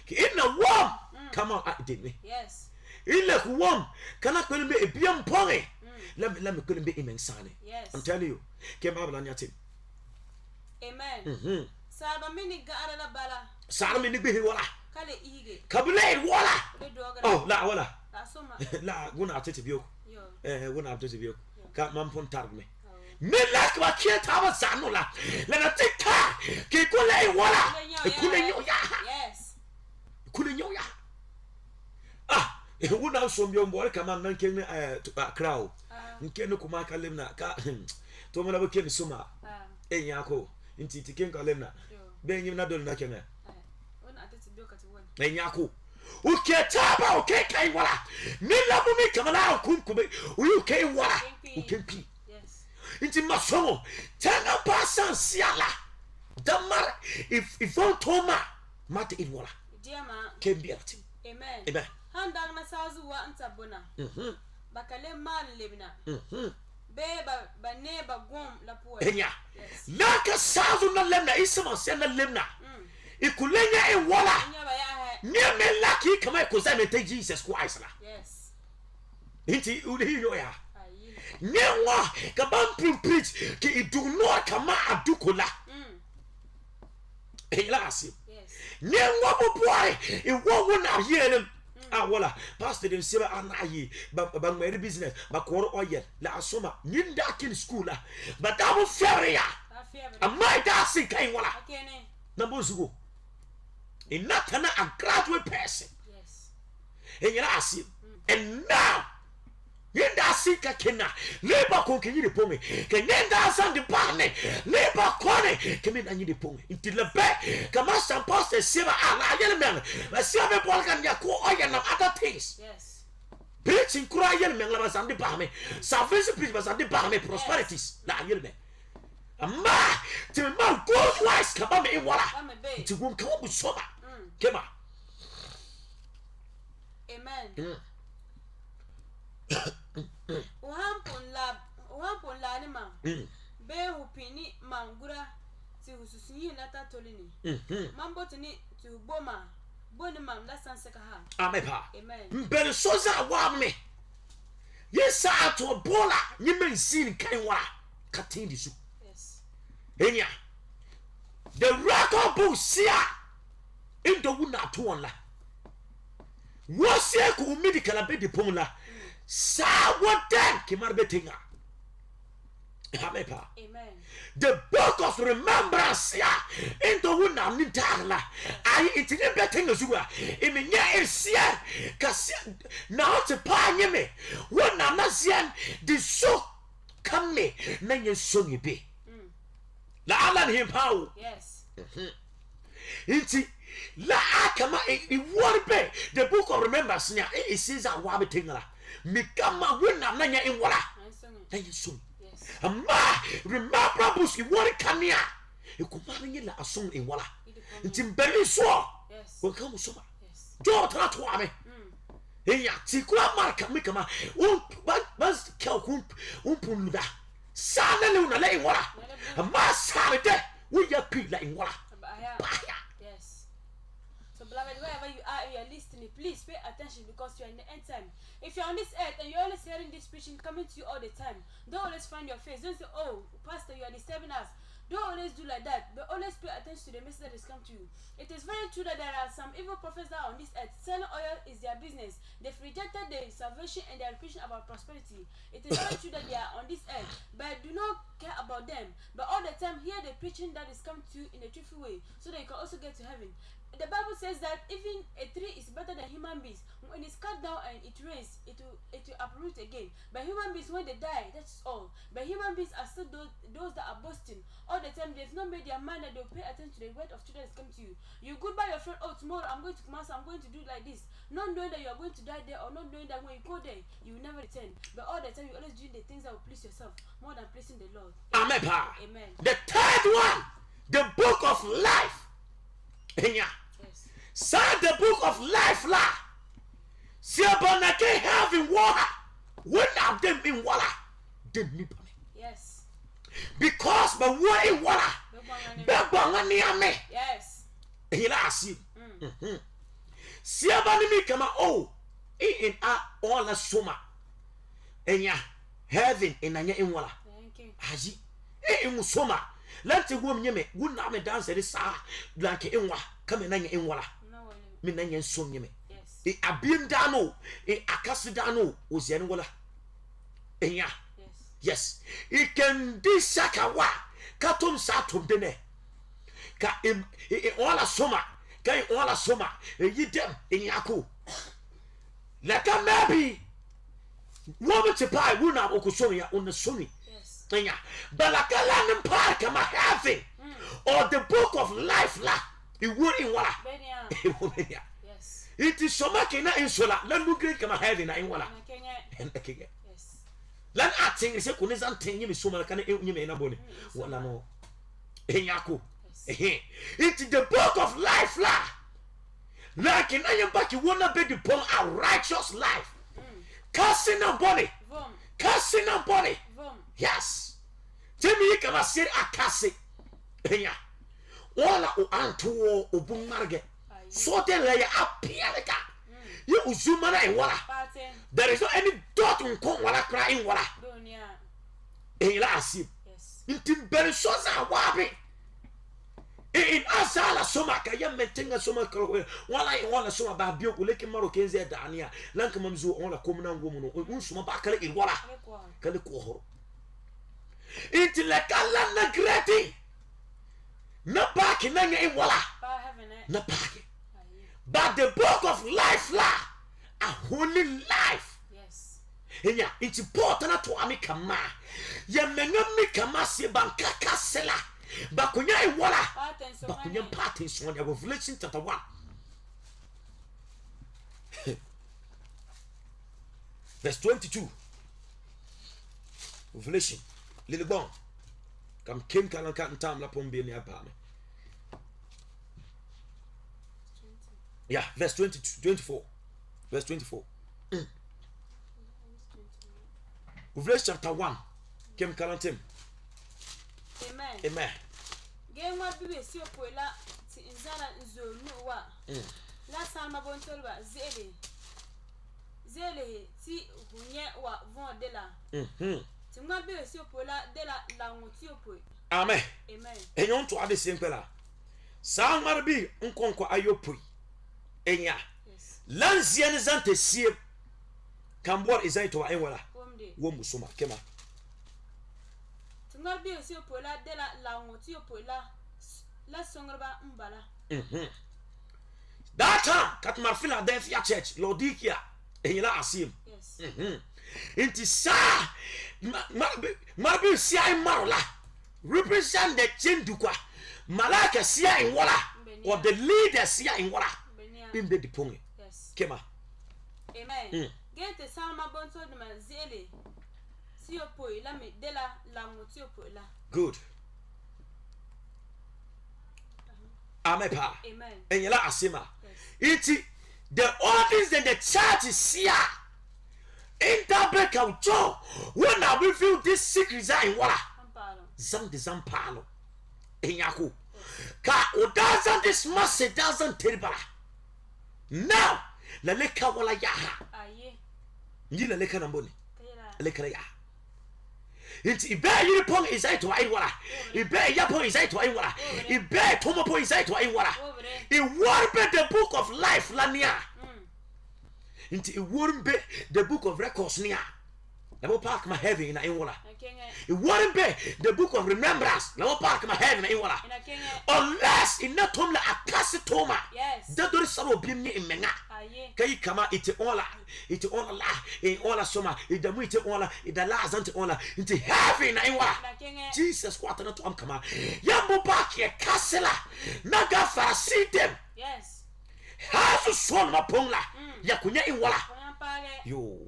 In a warm, come on, I did me. Yes. In like warm, can I couldn't be a pium pony? Let me couldn't be immense. Yes. I'm telling you, came out on your team. Amen. Sabamini gara bala. Saramini be wala. Kale ige. Kabule wala. Oh, la wala. La soma. La guna tete bio. Yo. Guna tete bio. Ka mampon tarme. Melak wa kia tawa sanola. Lena tika. Ke kule wala. Kule nyoya. Yes. Kule nyoya. Ah, wuna sombio mbole kama nankene crowd. Nkene kumaka lemna ka. To mala bokeni soma. Enyako. Inti tikenka lemna. Ben yim na dol na kenga. Enyako. Uketaba ukekai wala. Mila mumi kamala kumkume. Uyuke wala. Ukempi. Yes. Inti masomo. Tanga pasan siala. Damar if on toma mate it wala. Dear ma. Kembiati. Amen. Amen. Handang na sazu wa antabona. Bakale mal lebna. Ba neba gom la poe. Enya. Naka sazu na lemna isama sena lemna. Ikulenya e wala. Nyame laki kama kozame te Jesus Christ la. Yes. Inti uliyo ya. Nyewa kabam preach ki iduno kama adukola. Elasi. Yes. Nyewa boboy iwo wona yelem. Wala pastor dem seba anayi ba meri business ba koro oil la asoma nyinda kin school la ba dawo feria amai da sin kai wala Akene. na bozugo inatana a graduate person. Yes. Enyasi and now yenda sika kena leba ko kenyi de ponge kenyenda san de bane leba kone kemi na nyi de ponge intilebe kama san pastor seba ala yele men ba seba bol kan ya ko oya na other things. Yes. Preaching kura yele men la ba san de bane salvation preach ba san de bane prosperities la yele men amma to ma God wise kaba me wala to go come with soba kema. Amen. Uhampon la ni ma. Be hupini mangura ti hususunyi lata tolini. Mambo tini ti uboma. Boni mam la sanseka ha. Amepa. Amen. Mbele soza wa me. Yesa ato bola nyime nsini kai wa katindi su. Yes. Enya. The record book sia into wuna to one la. What's your medical a bit pumla? Sa what then? Kimarbe tinga. Amepa. Amen. The book of remembrance ya into wuna nintagla. I intine betting as you are. Iminya esia kasi na te pa nyeme. Wona nasian the so come na nye songi be. La alan him how. Yes. Inti la akama e warbe the book of remembrance nya e says a wabe tingala. Mikama wona na nya in wala. Na nye songi. Yes. Ama remember bus I wari kania. E kumara nye la asong in wala. Inti mberi so. Yes. Welcome soma. Yes. Jo tra to ame. Eya tikwa marka mikama bas kau punluda. Sana le una le in wala. Ama sale de we ya pi la in wala. Yes. So beloved, wherever you are and you are listening, please pay attention because you are in the end time. If you're on this earth and you're always hearing this preaching coming to you all the time, don't always find your face. Don't say, oh, pastor, you are disturbing us. Don't always do like that, but always pay attention to the message that has come to you. It is very true that there are some evil prophets that are on this earth. Selling oil is their business. They've rejected the salvation and they are preaching about prosperity. It is very true that they are on this earth, but do not care about them. But all the time, hear the preaching that is come to you in a truthful way, so that you can also get to heaven. The Bible says that even a tree is better than human beings. When it's cut down and it rains, it will uproot again. But human beings, when they die, that's all. But human beings are still those that are boasting all the time. They've not made their mind that they'll pay attention to the word of truth that has come to you. You goodbye your friend. Oh, tomorrow I'm going to Kumasi. I'm going to do like this. Not knowing that you are going to die there, or not knowing that when you go there, you will never return. But all the time, you always do the things that will please yourself more than pleasing the Lord. Amen. Amen. The third one, the book of life. Enya. Yes. Sign the book of life la. See about having water. When are them in water? They need me. Yes. Because but what in water? Yes. He last you. siaba ni mi kama oh in a all soma enya heaven in anya in wala haji in soma lanti go mnyeme wuna me dance de sa like in wa kama nanya in wala me nanya nso nyeme e abim dano e akasi dano oziani wala enya yes it can disakawa katum satum dene ka wala soma kai wala soma yidem enyako laka maybe woman to pie wuna okusonya on the sunny enya balakala nim park kama having or the book of life la it would in wala yes it is soma kena insola lan mugre kama having na in wala yes lan ating se kunizan tenyi mi soma kana nyime na bone wala no enyako it is the book of life la like in I back you wanna be the born a righteous life casting a body yes tell me can I say a cassie enya wala o anto o bunmarge so they lay up pialeka you uzumana in wala there is not any dot on con wala crying wala enya asip intim very so za wabi in asala soma ka ya metenga soma ka wala soma ba bio ko leki maro kenze dania lanka mamzu on la komna ngomu no unsuma ba kala il wala kala ko horo inti la kala na grati na baki na nya in wala na baki but the book of life la a holy life yes enya inti porta na to amikama ya menga mikama se banka kasela bakunya iwala bakunya patents on Revelation chapter 1 verse 22 Revelation little bon kam kem kan kan tam la pombe ni apa me yeah verse 24 verse 24 Revelation chapter 1 kem kan tem amen game what be see opoila ti inzana nzonu wa la salma bontolwa zele ti hunye wa von de la ti ngwa be see opoila de la ngoti opoi amen enyon to ade sempela salma bi nkonko ayopoi enya lanzia ne zante sie kambor izaito enwala wo musoma kema Ngarbio si opola de la ngoti opola la songrba mbala that time Katmar Philadelphia Church Laodicea ehila asim yes inti sa marbi si ay marola represent the chendukwa malaka si ay wala or the leader si ay wala bimbe diponge yes kema amen gente salma bonto de mazele si opoila me de la ngoti opoila good amepa amen enyela asema iti the audience and the church is here in that break out joy when I will feel this secret in wala zam de zampalo enyako ka odaza this message doesn't terrible now la leka wala yaha aye nyi la leka namboni leka ya inti ibe yiri pong izai to ai wala ibe ya pong izai to ai wala ibe tomo pong izai to ai wala it won't be the book of life lania inti it won't be the book of records nia Level park my heaven in Iwala. It wouldn't be the book of remembrance. Level park my heaven in Iwala. Unless in that tomla a casitoma. Yes. That do so be me in Menga. Kay kama ite ola la in ola soma it the muite ola it the last anti ola into heaven in Iwala. Jesus what not to am kama. Yambo park ye casela. Naga farasi them. Yes. How to swallow my pongla. Yakunya Iwala. Yo.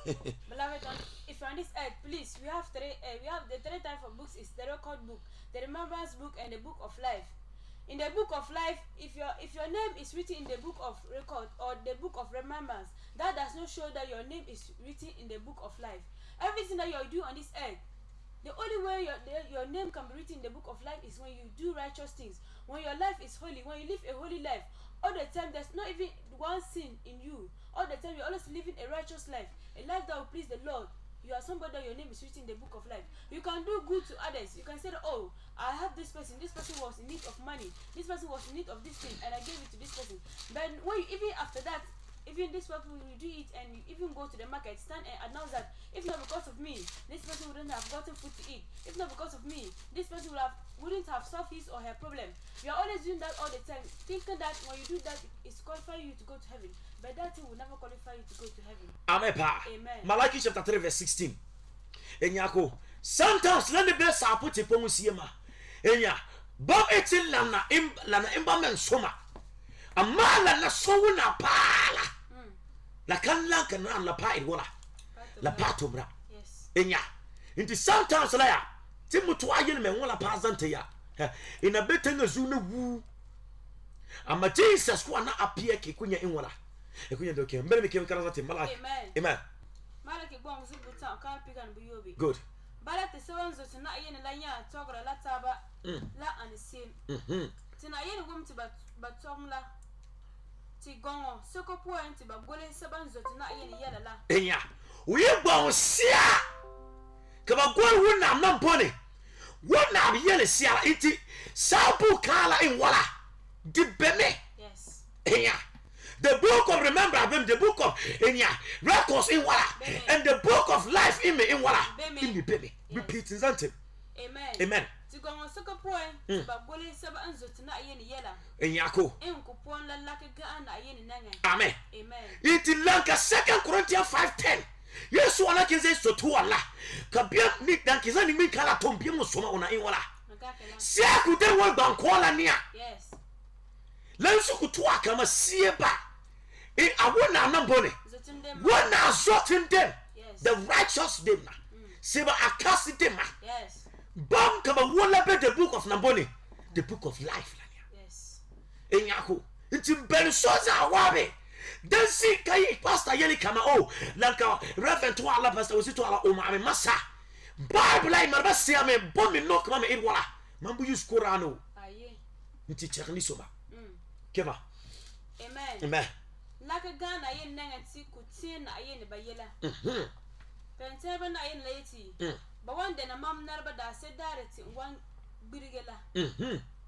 Beloved, if you're on this earth, please, we have the three types of books. Is the record book, the remembrance book, and the book of life. In the book of life, if your name is written in the book of record or the book of remembrance, that does not show that your name is written in the book of life. Everything that you do on this earth, the only way your name can be written in the book of life is when you do righteous things, when your life is holy, when you live a holy life. all the time there's not even one sin in you. All the time you're always living a righteous life, a life that will please the Lord. You are somebody that your name is written in the book of life. You can do good to others. You can say that, oh, I have this person was in need of money, this person was in need of this thing, and I gave it to this person. But when you, even after that, even this people will do it, and you even go to the market, stand and announce that if not because of me, this person wouldn't have gotten food to eat. If not because of me, this person wouldn't have solved his or her problem. You are always doing that all the time, thinking that when you do that, it's qualifying you to go to heaven. But that thing will never qualify you to go to heaven. Amen. Amen. Malachi chapter 3 verse 16. Enyako. Sometimes let the best I put upon siema. Enya. Bob etin lana imba soma. Amala na sowuna pala. La kan lanka na la pa idwala. La patobra. Yes. Enya. Into sometimes la ya. Timutu ayen me wala pa zante ya. In a better zuna wu. Ama Jesus kwa na appear ke kunya inwala. Ekunya doke. Mbele me kemkara zate Malachi. Amen. Amen. Malachi gwa nguzibuta kan pigan buyobi. Good. Bala te sewanzo tina ayene la nya togra la taba la anisim. Tina ayene gum ti batongla ti gongo soko point ba gole sebanzo tina ayene yala la. Enya. We gba sia. Ka ba gol wona nam pone. Wona bi yele sia iti sabu kala in wala. Di beme. Yes. Enya. The book of remember the book of Enya records in wala and the book of life in me in wala in the baby. Repeat in Zante. Amen. Amen. To go on soko point ba gole sebanzo tina ayene yala. Enyako. Enko pon la laka ga na ayene nanga. Amen. Amen. Iti lanka 2 Corinthians 5:10. Yesu wala kinze sotu wala. Kabia ni dankiza ni mi kala tombia musoma una in wala. Sia ku de wal bankola nia. Yes. Lansu ku tuwa kama sieba. In awona nambone. Wana zotin them. Yes. The righteous them na. Seba akasi them na. Yes. Bam kama wala be the book of Nambone. The book of life lania. Yes. Enyako. Inti mbeli soza awabe. Dansi kai pastor yeli kama oh lanka reverend to ala pastor wisi to ala umame masa. Bible ay marbasi ame bomi no kama me irwala. Mambu use Qur'ano. Aye. Inti chakni soba. Kema. Amen. Amen. Laka gana yin nanga ti kutin na ayen ba yela. Penteba na ayen leti. Ba wanda na mam narba da se dareti wan birigela.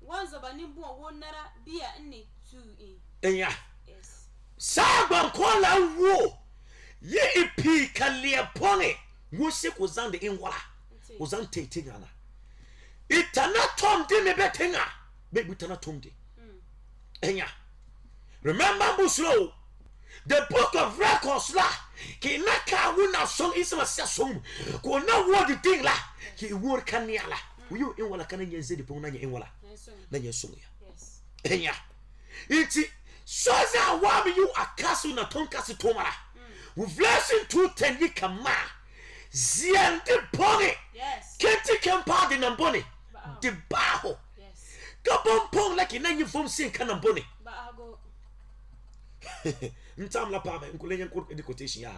Wanzo ba nimbu won nara biya inni tu in. Enya. Yes. Sagban kola wo. Ye ipi kalia pone. Wose ko zande in wala. Ko zante tingana. Itana tom de me betenga. Be butana tom de. Enya. Remember Buslo. The book of records la. Ki naka wuna song isma sia song. Ko na wo the thing la. Ki wor kania la. Uyu in wala kana nyenze de pon na in wala. Na nyenso ya. Yes. Enya. Iti soza wami you akasu na tonkasi tomara. We blessing 210 yi kama. Ziende pone. Yes. Kenti kempa de nambone. De baho. Yes. Kabon pong like in any form sin kanambone. Ba ago. Ntam la pa me nkulenya nkuru edi quotation ya.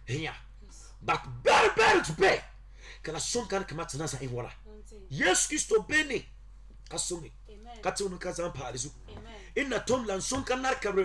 Henya. But very to pay. Kala son kan kama tsanasa in wala. Yes Kristo beni. Kasumi. Amen. Kati unu kazan pa alizu. Amen. Inna tom lan son kan narkabre.